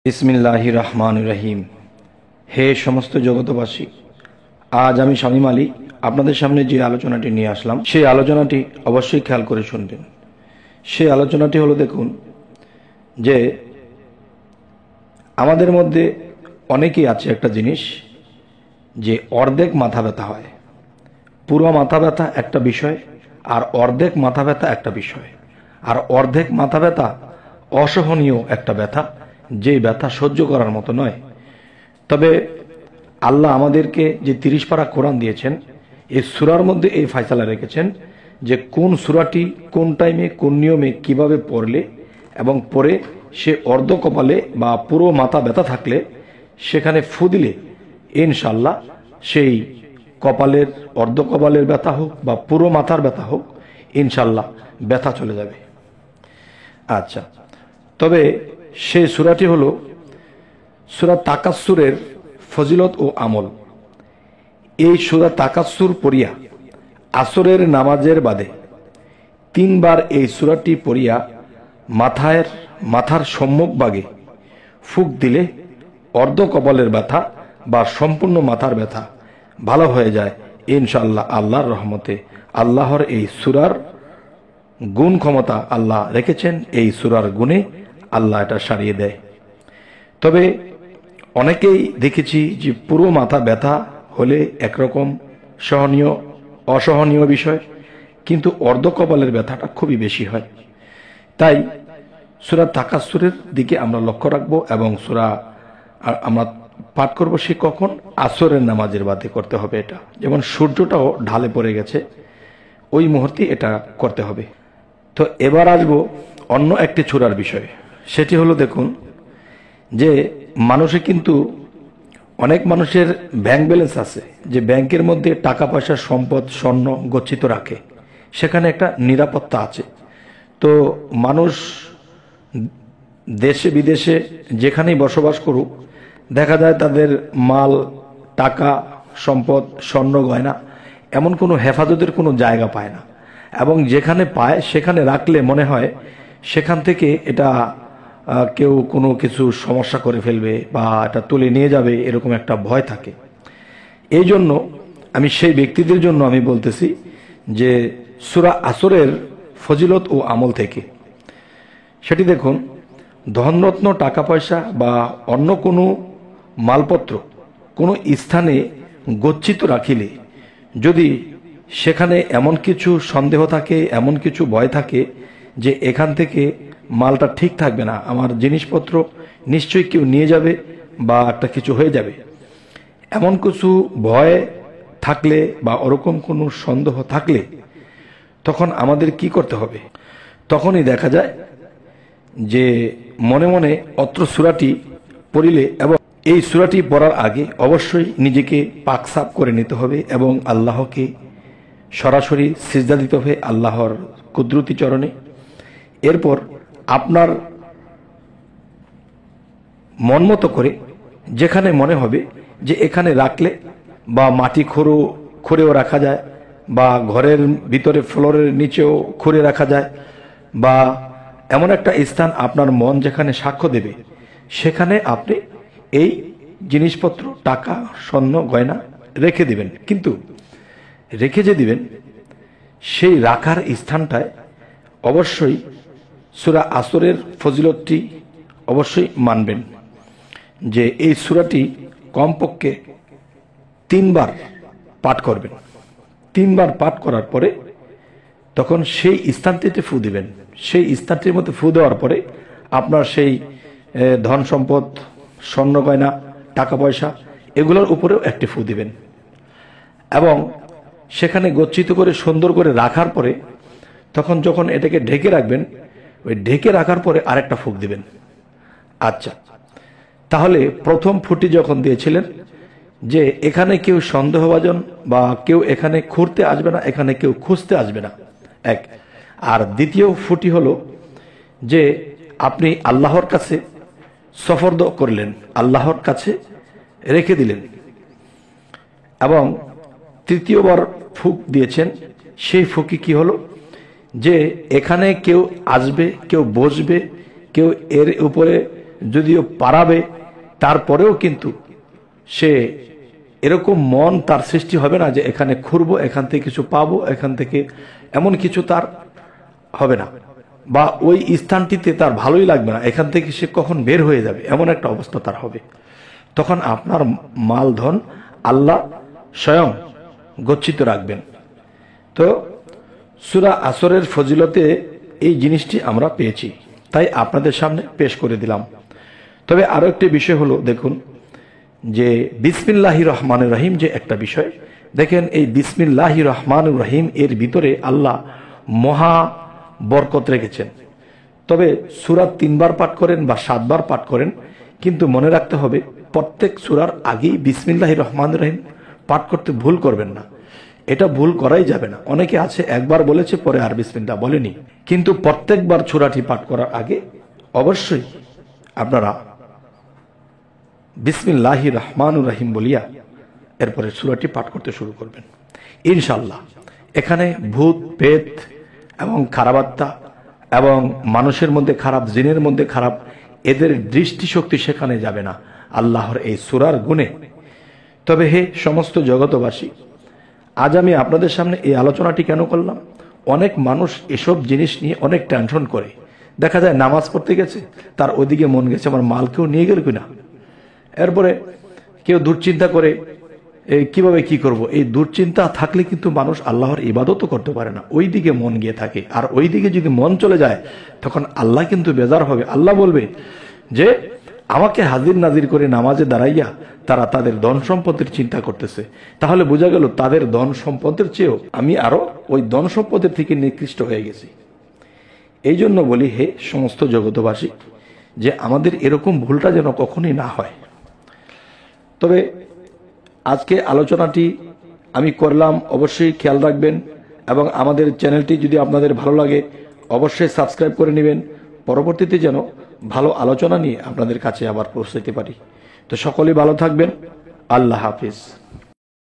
বিসমিল্লাহির রহমানির রহিম। হে সমস্ত জগতবাসী, আজ আমি শামীম আলী আপনাদের সামনে যে আলোচনাটি নিয়ে আসলাম, সেই আলোচনাটি অবশ্যই খেয়াল করে শুনবেন। সেই আলোচনাটি হলো, দেখুন যে আমাদের মধ্যে অনেকেই আছে একটা জিনিস, যে অর্ধেক মাথা ব্যথা হয়। পুরো মাথা ব্যথা একটা বিষয়, আর অর্ধেক মাথা ব্যথা একটা বিষয়। আর অর্ধেক মাথা ব্যথা অসহনীয় একটা ব্যথা, যে ব্যথা সহ্য করার মতো নয়। তবে আল্লাহ আমাদেরকে যে 30 পারা কোরআন দিয়েছেন, এই সূরার মধ্যে এই ফয়সালা রেখেছেন যে কোন সূরাটি কোন টাইমে কোন নিয়মে কিভাবে পড়লে এবং পড়ে সে অর্ধ কপালে বা পুরো মাথা ব্যথা থাকলে সেখানে ফু দিলে ইনশাআল্লাহ সেই কপালের অর্ধ কপালের ব্যথা হোক বা পুরো মাথার ব্যথা হোক, ইনশাআল্লাহ ব্যথা চলে যাবে। আচ্ছা, তবে সেই সূরাটি হলো সূরা তাকাসসুরের ফজিলত ও আমল। এই সূরা তাকাসসুর পড়িয়া আসরের নামাজের বাদে 3 বার এই সূরাটি পড়িয়া মাথার সম্মুখ ভাগে ফুঁক দিলে অর্ধ কপালের ব্যথা বা সম্পূর্ণ মাথার ব্যথা ভালো হয়ে যায় ইনশাআল্লাহ। আল্লাহর রহমতে, আল্লাহর এই সূরার গুণ ক্ষমতা আল্লাহ রেখেছেন, এই সূরার গুণে আল্লাহ এটা সারিয়ে দেয়। তবে অনেকেই দেখেছি যে পুরো মাথা ব্যথা হলে একরকম সহনীয় অসহনীয় বিষয়, কিন্তু অর্ধ কপালের ব্যথাটা খুবই বেশি হয়। তাই সূরা তাকাসসুরের দিকে আমরা লক্ষ্য রাখবো এবং সূরা আমরা পাঠ করব সে কখন? আসরের নামাজের বাদে করতে হবে। এটা যেমন সূর্যটাও ঢালে পড়ে গেছে, ওই মুহূর্তে এটা করতে হবে। তো এবার আসবো অন্য একটি সূরার বিষয়। সেটি হলো, দেখুন যে মানুষে কিন্তু অনেক মানুষের ব্যাংক ব্যালেন্স আছে, যে ব্যাংকের মধ্যে টাকা পয়সা সম্পদ স্বর্ণ গচ্ছিত রাখে, সেখানে একটা নিরাপত্তা আছে। তো মানুষ দেশে বিদেশে যেখানেই বসবাস করুক, দেখা যায় তাদের মাল টাকা সম্পদ স্বর্ণ গয়না এমন কোনো হেফাজতের কোনো জায়গা পায় না, এবং যেখানে পায় সেখানে রাখলে মনে হয় সেখান থেকে এটা কেউ কোনো কিছু সমস্যা করে ফেলবে বা এটা তুলে নিয়ে যাবে, এরকম একটা ভয় থাকে। এই জন্য আমি সেই ব্যক্তিদের জন্য আমি বলতেছি যে সূরা আসরের ফজিলত ও আমল থেকে সেটি দেখুন, ধনরত্ন টাকা পয়সা বা অন্য কোনো মালপত্র কোনো স্থানে গচ্ছিত রাখিলে, যদি সেখানে এমন কিছু সন্দেহ থাকে, এমন কিছু ভয় থাকে যে এখান থেকে মালটা ঠিক থাকবে না, আমার জিনিসপত্র নিশ্চয়ই কেউ নিয়ে যাবে বা একটা কিছু হয়ে যাবে, এমন কিছু ভয় থাকলে বা ওরকম কোনো সন্দেহ থাকলে তখন আমাদের কি করতে হবে? তখনই দেখা যায় যে মনে মনে অত্র সূরাটি পড়িলে এবং এই সূরাটি পড়ার আগে অবশ্যই নিজেকে পাক সাফ করে নিতে হবে এবং আল্লাহকে সরাসরি সিজদা দিতে হবে আল্লাহর কুদরতি চরণে। এরপর আপনার মন মতো করে যেখানে মনে হবে যে এখানে রাখলে, বা মাটি খুঁড়েও রাখা যায়, বা ঘরের ভিতরে ফ্লোরের নিচেও খুঁড়ে রাখা যায়, বা এমন একটা স্থান আপনার মন যেখানে সাক্ষ্য দেবে সেখানে আপনি এই জিনিসপত্র টাকা স্বর্ণ গয়না রেখে দিবেন। কিন্তু রেখে যে দিবেন, সেই রাখার স্থানটায় অবশ্যই সূরা আসরের ফজিলতটি অবশ্যই মানবেন, যে এই সূরাটি কমপক্ষে 3 বার পাঠ করবেন। 3 বার পাঠ করার পরে তখন সেই স্থানটিতে ফু দিবেন। সেই স্থানটির মধ্যে ফু দেওয়ার পরে আপনার সেই ধন সম্পদ স্বর্ণ গয়না টাকা পয়সা এগুলোর উপরেও একটি ফু দিবেন, এবং সেখানে গচ্ছিত করে সুন্দর করে রাখার পরে তখন যখন এটাকে ঢেকে রাখবেন, ওই ঢেকে রাখার পরে আরেকটা ফুঁক দিবেন। আচ্ছা, তাহলে প্রথম ফুটি যখন দিয়েছিলেন যে এখানে কেউ সন্দেহভাজন বা কেউ এখানে খুঁড়তে আসবে না, এখানে কেউ খুঁজতে আসবে না, এক। আর দ্বিতীয় ফুটি হলো যে আপনি আল্লাহর কাছে সফরদ করলেন, আল্লাহর কাছে রেখে দিলেন, এবং তৃতীয়বার ফুঁক দিয়েছেন। সেই ফুঁকি কি হলো? যে এখানে কেউ আসবে, কেউ বসবে, কেউ এর উপরে যদিও পারাবে, তারপরেও কিন্তু সে এরকম মন তার সৃষ্টি হবে না যে এখানে খুঁড়বো, এখান থেকে কিছু পাবো, এখান থেকে এমন কিছু তার হবে না, বা ওই স্থানটিতে তার ভালোই লাগবে না, এখান থেকে সে কখন বের হয়ে যাবে এমন একটা অবস্থা তার হবে। তখন আপনার মাল ধন আল্লাহ স্বয়ং গচ্ছিত রাখবেন। তো সূরা আসরের ফজিলতে এই জিনিসটি আমরা পেয়েছি, তাই আপনাদের সামনে পেশ করে দিলাম। তবে আরো একটি বিষয় হলো, দেখুন যে বিসমিল্লাহির রহমানির রহিম যে একটা বিষয়, দেখেন এই বিসমিল্লাহির রহমানির রহিম এর ভিতরে আল্লাহ মহা বরকত রেখেছেন। তবে সূরা 3 বার পাঠ করেন বা 7 বার পাঠ করেন, কিন্তু মনে রাখতে হবে প্রত্যেক সূরার আগেই বিসমিল্লাহির রহমানির রহিম পাঠ করতে ভুল করবেন না। এটা ভুল করাই যাবে না। অনেকে আছে একবার বলেছে পরে আর বিসমিল্লাহ বলেনি, কিন্তু প্রত্যেকবার সূরাটি পাঠ করার আগে অবশ্যই আপনারা বিসমিল্লাহির রহমানির রহিম বলিয়া এরপরে সূরাটি পাঠ করতে শুরু করবেন ইনশাআল্লাহ। এখানে ভূত পেত এবং খারাপাত্মা এবং মানুষের মধ্যে খারাপ, জিনের মধ্যে খারাপ, এদের দৃষ্টিশক্তি সেখানে যাবে না আল্লাহর এই সূরার গুণে। তবে হে সমস্ত জগতবাসী, আজ আমি আপনাদের সামনে এই আলোচনাটি কেন করলাম? অনেক মানুষ এসব জিনিস নিয়ে অনেক টেনশন করে। দেখা যায় নামাজ পড়তে গেছে, তার ওইদিকে মন গেছে আমার মাল কেউ নিয়ে গেল কিনা, এরপরে কেউ দুশ্চিন্তা করে কিভাবে কি করব। এই দুশ্চিন্তা থাকলে কিন্তু মানুষ আল্লাহর ইবাদতও করতে পারে না, ওই দিকে মন গিয়ে থাকে। আর ওই দিকে যদি মন চলে যায় তখন আল্লাহ কিন্তু বেজার হবে। আল্লাহ বলবে যে আমাকে হাজির নাজির করে নামাজে দাঁড়াইয়া তারা তাদের ধন সম্পদের চিন্তা করতেছে। তাহলে বোঝা গেল তাদের ধন সম্পদের চেয়েও আমি আরো ওই ধন সম্পদের থেকে নিকৃষ্ট হয়ে গেছি। এই জন্য বলি হে সমস্ত জগতবাসী, যে আমাদের এরকম ভুলটা যেন কখনোই না হয়। তবে আজকে আলোচনাটি আমি করলাম, অবশ্যই খেয়াল রাখবেন এবং আমাদের চ্যানেলটি যদি আপনাদের ভালো লাগে অবশ্যই সাবস্ক্রাইব করে নেবেন, পরবর্তীতে যেন ভালো আলোচনা নিয়ে আপনাদের কাছে আবার পৌঁছাতে পারি। তো সকলেই ভালো থাকবেন। আল্লাহ হাফিজ।